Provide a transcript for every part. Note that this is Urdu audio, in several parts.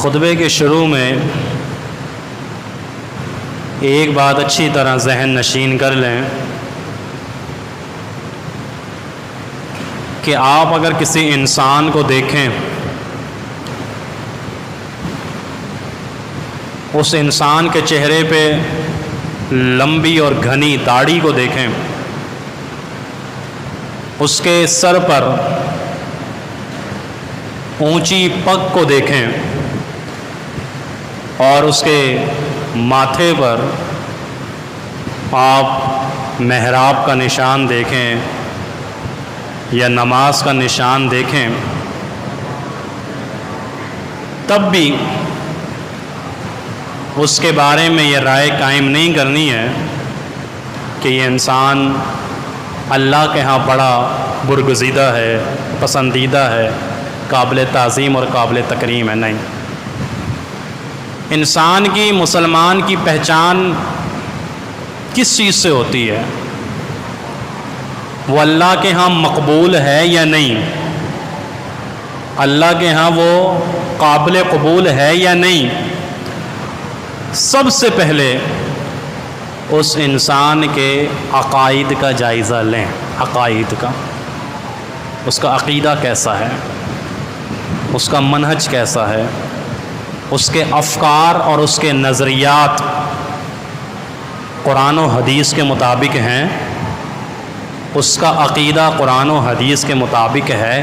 خطبے کے شروع میں ایک بات اچھی طرح ذہن نشین کر لیں کہ آپ اگر کسی انسان کو دیکھیں، اس انسان کے چہرے پہ لمبی اور گھنی داڑھی کو دیکھیں، اس کے سر پر اونچی پگ کو دیکھیں اور اس کے ماتھے پر آپ محراب کا نشان دیکھیں یا نماز کا نشان دیکھیں، تب بھی اس کے بارے میں یہ رائے قائم نہیں کرنی ہے کہ یہ انسان اللہ کے ہاں بڑا برگزیدہ ہے، پسندیدہ ہے، قابل تعظیم اور قابل تکریم ہے۔ نہیں، انسان کی، مسلمان کی پہچان کس چیز سے ہوتی ہے؟ وہ اللہ کے ہاں مقبول ہے یا نہیں؟ اللہ کے ہاں وہ قابل قبول ہے یا نہیں؟ سب سے پہلے اس انسان کے عقائد کا جائزہ لیں، عقائد کا، اس کا عقیدہ کیسا ہے، اس کا منہج کیسا ہے، اس کے افکار اور اس کے نظریات قرآن و حدیث کے مطابق ہیں، اس کا عقیدہ قرآن و حدیث کے مطابق ہے،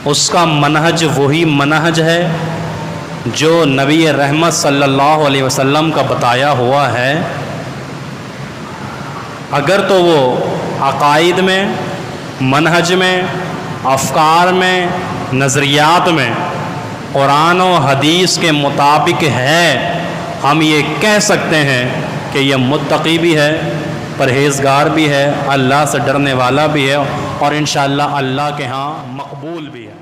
اس کا منہج وہی منہج ہے جو نبی رحمت صلی اللہ علیہ وسلم کا بتایا ہوا ہے۔ اگر تو وہ عقائد میں، منہج میں، افکار میں، نظریات میں قرآن و حدیث کے مطابق ہے، ہم یہ کہہ سکتے ہیں کہ یہ متقی بھی ہے، پرہیزگار بھی ہے، اللہ سے ڈرنے والا بھی ہے اور انشاءاللہ اللہ کے ہاں مقبول بھی ہے۔